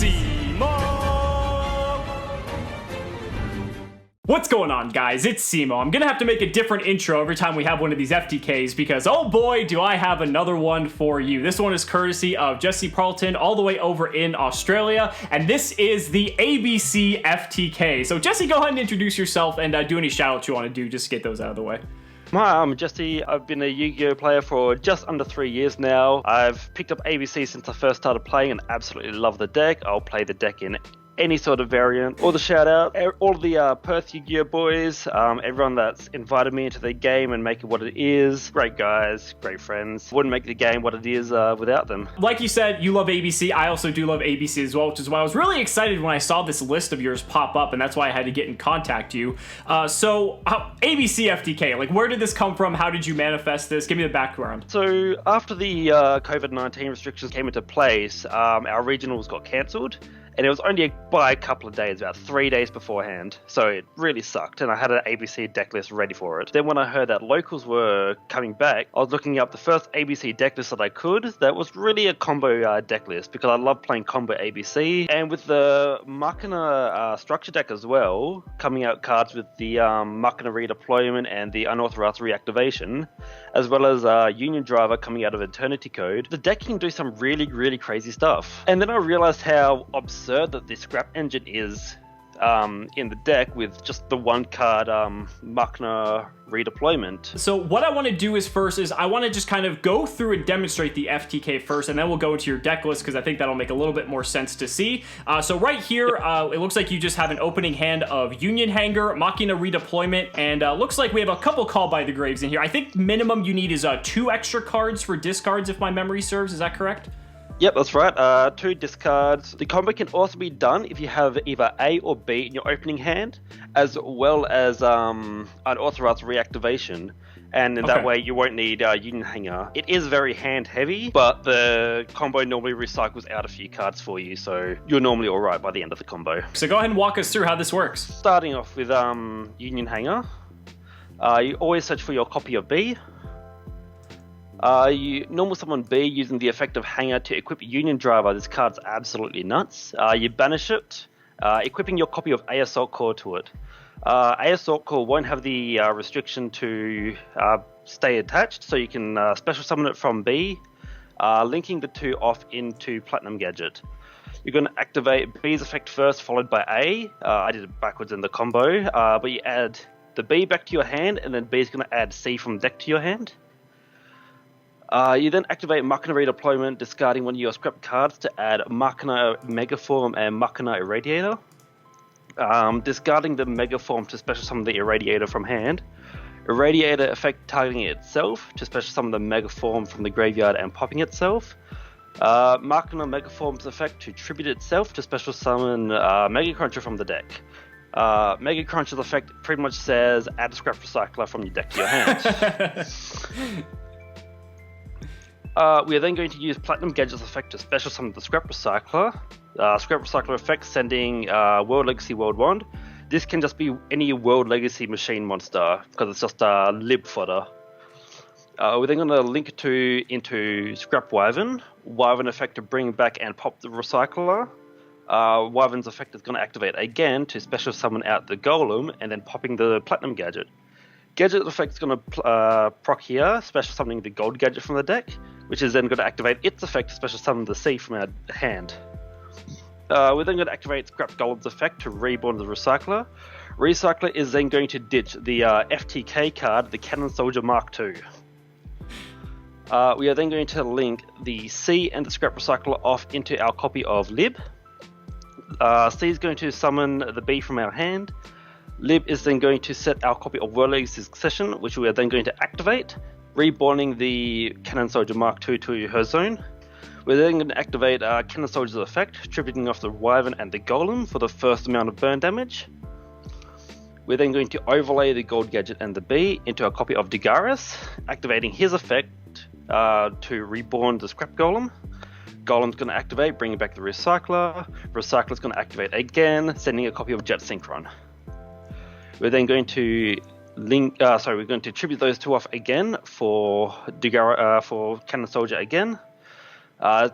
Cimoooooooo! What's going on, guys? It's Cimo. I'm gonna have to make a different intro every time we have one of these FTKs because, oh boy, do I have another one for you. This one is courtesy of Jesse Parlton all the way over in Australia, and this is the ABC FTK. So Jesse, go ahead and introduce yourself and do any shout-outs you want to do just to get those out of the way. Hi, I'm Jesse. I've been a Yu-Gi-Oh player for just under 3 years now. I've picked up ABC since I first started playing and absolutely love the deck. I'll play the deck in any sort of variant. All the shout out, all of the Perth Yu-Gi-Oh boys, everyone that's invited me into the game and make it what it is. Great guys, great friends. Wouldn't make the game what it is without them. Like you said, you love ABC. I also do love ABC as well, which is why I was really excited when I saw this list of yours pop up, and that's why I had to get in contact you. ABC FTK, like where did this come from? How did you manifest this? Give me the background. So after the COVID-19 restrictions came into place, our regionals got cancelled. And it was only by a couple of days, about 3 days beforehand. So it really sucked. And I had an ABC deck list ready for it. Then when I heard that locals were coming back, I was looking up the first ABC deck list that I could. That was really a combo deck list because I love playing combo ABC. And with the Machina structure deck as well, coming out cards with the Machina redeployment and the unauthorized reactivation, as well as Union Driver coming out of Eternity Code, the deck can do some really, really crazy stuff. And then I realized how absurd that the scrap engine is in the deck with just the one card Machina redeployment. So what I want to do is I want to just kind of go through and demonstrate the FTK first, and then we'll go into your deck list because I think that'll make a little bit more sense to see. So right here, it looks like you just have an opening hand of Union Hanger, Machina redeployment, and looks like we have a couple Call by the Graves in here. I think minimum you need is 2 extra cards for discards if my memory serves. Is that correct? Yep, that's right. 2 discards. The combo can also be done if you have either A or B in your opening hand, as well as unauthorized reactivation. And in that way, you won't need Union Hanger. It is very hand heavy, but the combo normally recycles out a few cards for you, so you're normally alright by the end of the combo. So go ahead and walk us through how this works. Starting off with Union Hanger, you always search for your copy of B. You normal summon B using the effect of Hanger to equip Union Driver. This card's absolutely nuts. You banish it, equipping your copy of A Assault Core to it. A Assault Core won't have the restriction to stay attached, so you can special summon it from B, linking the 2 off into Platinum Gadget. You're going to activate B's effect first, followed by A. I did it backwards in the combo, but you add the B back to your hand, and then B is going to add C from deck to your hand. You then activate Machina redeployment, discarding one of your scrap cards to add Machina Megaform and Machina Irradiator. Discarding the Megaform to special summon the Irradiator from hand. Irradiator effect targeting itself to special summon the Megaform from the graveyard and popping itself. Machina Megaform's effect to tribute itself to special summon Mega Cruncher from the deck. Mega Cruncher's effect pretty much says add a scrap recycler from your deck to your hand. We are then going to use Platinum Gadget's effect to special summon the Scrap Recycler. Scrap Recycler effect sending World Legacy World Wand. This can just be any World Legacy machine monster because it's just lib fodder. We're then going to link it into Scrap Wyvern. Wyvern effect to bring back and pop the Recycler. Wyvern's effect is going to activate again to special summon out the Golem and then popping the Platinum Gadget. Gadget effect is going to proc here, special summoning the Gold Gadget from the deck, which is then going to activate its effect to special summon the C from our hand. We're then going to activate Scrap Golem's effect to reborn the Recycler. Recycler is then going to ditch the FTK card, the Cannon Soldier Mark II. We are then going to link the C and the Scrap Recycler off into our copy of Lib. C is going to summon the B from our hand. Lib is then going to set our copy of World Legacy Succession, which we are then going to activate, reborning the Cannon Soldier Mark II to her zone. We're then going to activate Cannon Soldier's effect, tributing off the Wyvern and the Golem for the first amount of burn damage. We're then going to overlay the Gold Gadget and the B into a copy of Dagaris, activating his effect to reborn the Scrap Golem. Golem's going to activate, bringing back the Recycler. Recycler's going to activate again, sending a copy of Jet Synchron. We're then going to we're going to tribute those 2 off again for Cannon Soldier again.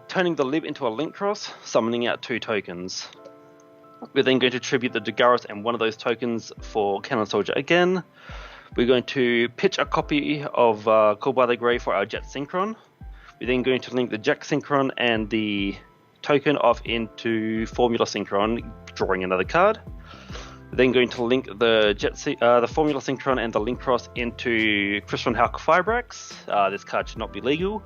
Turning the Lib into a Link Cross, summoning out 2 tokens. We're then going to tribute the Dagaris and one of those tokens for Cannon Soldier again. We're going to pitch a copy of Called by the Grave for our Jet Synchron. We're then going to link the Jack Synchron and the token off into Formula Synchron, drawing another card. We're then going to link the the Formula Synchron and the Link Cross into Crispin Hulk Firebrax. This card should not be legal.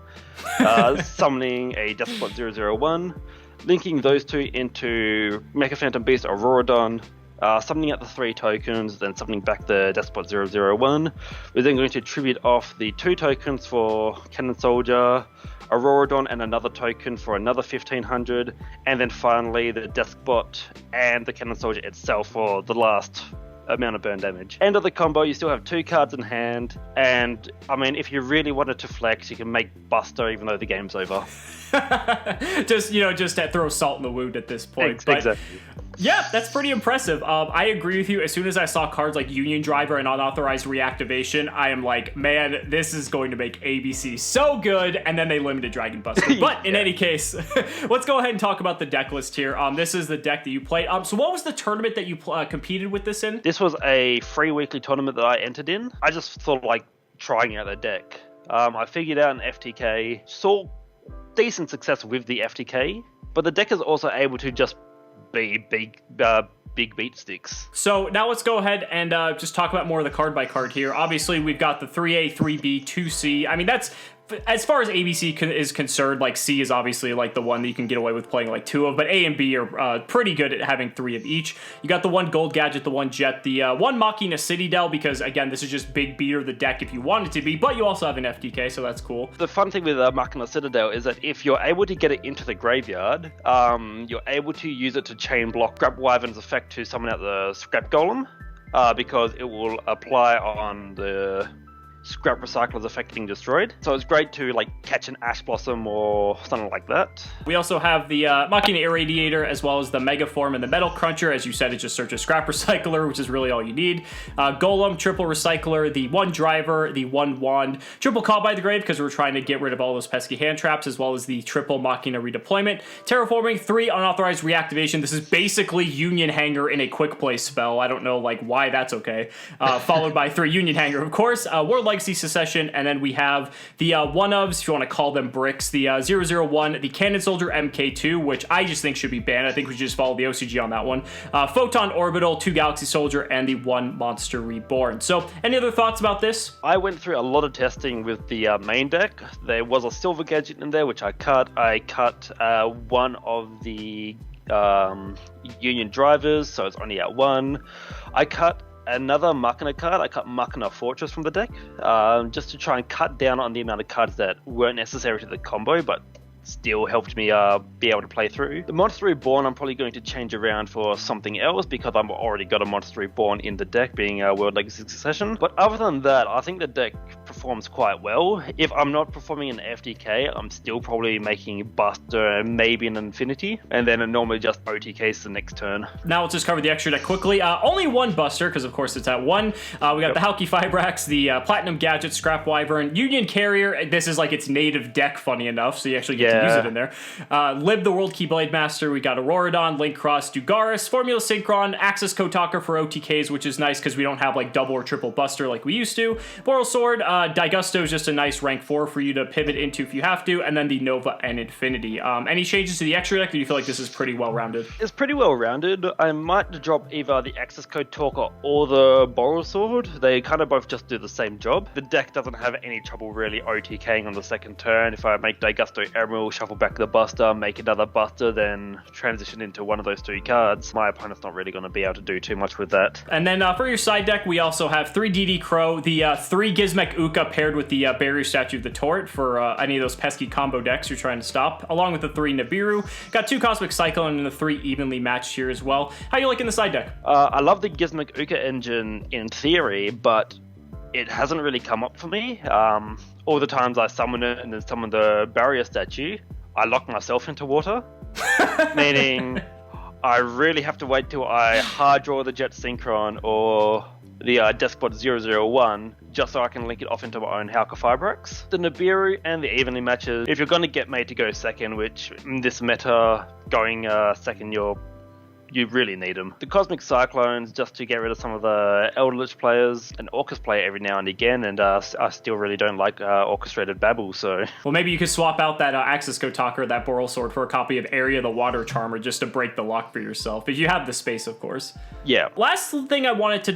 Summoning a Despot 001. Linking those 2 into Mecha Phantom Beast Auroradon, summoning out the 3 tokens, then summoning back the Despot 001. We're then going to tribute off the 2 tokens for Cannon Soldier, Auroradon, and another token for another 1500, and then finally the Despot and the Cannon Soldier itself for the last amount of burn damage. End of the combo, you still have 2 cards in hand, and I mean, if you really wanted to flex, you can make Buster even though the game's over. just to throw salt in the wound at this point. Exactly. Yeah, that's pretty impressive. I agree with you. As soon as I saw cards like Union Driver and Unauthorized Reactivation, I am like, man, this is going to make ABC so good. And then they limited Dragon Buster. But in any case, let's go ahead and talk about the deck list here. This is the deck that you played. So what was the tournament that you competed with this in? This was a free weekly tournament that I entered in. I just thought like trying out the deck. I figured out an FTK, saw decent success with the FTK, but the deck is also able to just be big beat sticks. So now let's go ahead and just talk about more of the card by card here. Obviously, we've got the 3A, 3B, 2C. I mean, that's as far as ABC is concerned, like C is obviously like the one that you can get away with playing like 2 of, but A and B are pretty good at having 3 of each. You got the 1 Gold Gadget, the 1 Jet, the 1 Machina Citadel, because again, this is just big beater the deck if you want it to be, but you also have an FTK, so that's cool. The fun thing with Machina Citadel is that if you're able to get it into the graveyard, you're able to use it to chain block Scrap Wyvern's effect to summon out the Scrap Golem, because it will apply on the Scrap Recycler's effect being destroyed. So it's great to like catch an Ash Blossom or something like that. We also have the Machina Irradiator as well as the Mega Form and the Metal Cruncher. As you said, it just searches Scrap Recycler, which is really all you need. Golem, Triple Recycler, the 1 Driver, the 1 Wand, Triple Call by the Grave because we're trying to get rid of all those pesky hand traps, as well as the Triple Machina Redeployment. Terraforming, 3 Unauthorized Reactivation. This is basically Union Hanger in a quick play spell. I don't know like why that's okay. Followed by 3 Union Hanger, of course. World Legacy Secession, and then we have the one-ofs, if you want to call them bricks, the 001, the Cannon Soldier MK2, which I just think should be banned. I think we should just follow the OCG on that one. Photon Orbital, 2 Galaxy Soldier, and the 1 Monster Reborn. So, any other thoughts about this? I went through a lot of testing with the main deck. There was a Silver Gadget in there, which I cut. I cut 1 of the Union Drivers, so it's only at 1. I cut another Machina card. I cut Machina Fortress from the deck, just to try and cut down on the amount of cards that weren't necessary to the combo, but still helped me be able to play through. The Monster Reborn I'm probably going to change around for something else because I've already got a Monster Reborn in the deck, being World Legacy Succession. But other than that, I think the deck performs quite well. If I'm not performing an FTK, I'm still probably making Buster and maybe an Infinity, and then it normally just OTKs the next turn. Now let's just cover the extra deck quickly. Only 1 Buster, because of course it's at 1. We got the Halki Fibrax, the Platinum Gadget, Scrap Wyvern, Union Carrier. This is like its native deck, funny enough, so you actually get to use it in there. Lib, the World Keyblade Master. We got Auroradon, Link Cross, Dugaris, Formula Synchron, Axis Kotalker for OTKs, which is nice because we don't have like double or triple Buster like we used to. Boral Sword, Daigusto is just a nice rank 4 for you to pivot into if you have to, and then the Nova and Infinity. Any changes to the extra deck, or do you feel like this is pretty well rounded? It's pretty well rounded. I might drop either the Axis Kotalker or the Boral Sword. They kind of both just do the same job. The deck doesn't have any trouble really OTKing on the second turn. If I make Daigusto Emerald, shuffle back the Buster, make another Buster, then transition into one of those 2 cards, my opponent's not really going to be able to do too much with that. And then for your side deck, we also have 3 DD Crow, the 3 Gizmek Uka paired with the Barrier Statue of the Torrent for any of those pesky combo decks you're trying to stop, along with the 3 Nibiru. Got 2 Cosmic Cyclone and the 3 evenly matched here as well. How you liking the side deck? I love the Gizmek Uka engine in theory, but it hasn't really come up for me. All the times I summon it and then summon the Barrier Statue, I lock myself into water, meaning I really have to wait till I hard draw the Jet Synchron or the Despot 001, just so I can link it off into my own Hauka Fibrax. The Nibiru and the Evenly matches, if you're going to get made to go second, which in this meta, going second, you really need them. The Cosmic Cyclones, just to get rid of some of the Eldritch players, an Orcus player every now and again, and I still really don't like Orchestrated Babble, so... Well, maybe you could swap out that Axis Kotaka, that Boral Sword, for a copy of Area the Water Charmer, just to break the lock for yourself, if you have the space, of course. Yeah. Last thing I wanted to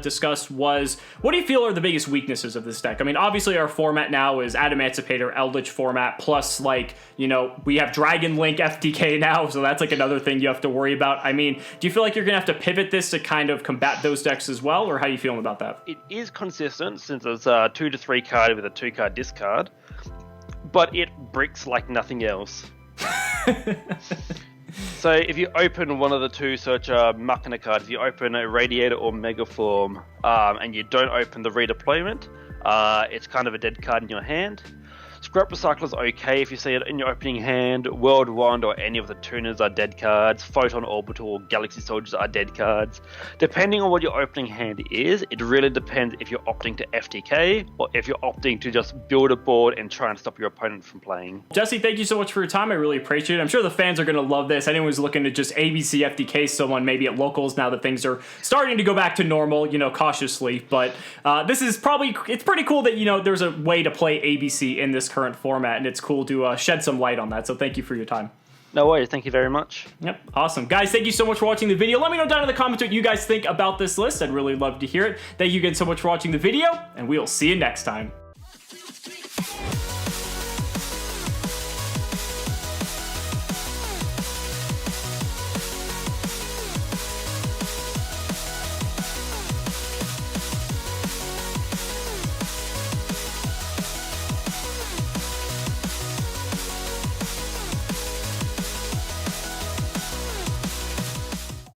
discuss was, what do you feel are the biggest weaknesses of this deck? I mean, obviously our format now is Adamancipator, Eldritch format, plus, like, you know, we have Dragon Link FTK now, so that's like another thing you have to worry about. I mean, do you feel like you're going to have to pivot this to kind of combat those decks as well, or how are you feeling about that? It is consistent, since it's a 2 to 3 card with a 2-card discard, but it bricks like nothing else. So if you open one of the two, so it's a Machina card, if you open a Radiator or Megaform, and you don't open the redeployment, it's kind of a dead card in your hand. Scrap Recycler is okay if you see it in your opening hand. World Wand or any of the tuners are dead cards. Photon Orbital or Galaxy Soldiers are dead cards. Depending on what your opening hand is, it really depends if you're opting to FTK or if you're opting to just build a board and try and stop your opponent from playing. Jesse, thank you so much for your time. I really appreciate it. I'm sure the fans are going to love this. Anyone who's looking to just ABC FTK someone maybe at locals now that things are starting to go back to normal, you know, cautiously. But this is probably, it's pretty cool that, you know, there's a way to play ABC in this current format, and it's cool to shed some light on that, so thank you for your time. No worries, thank you very much. Yep, awesome. Guys, thank you so much for watching the video. Let me know down in the comments what you guys think about this list. I'd really love to hear it. Thank you again so much for watching the video, and we'll see you next time.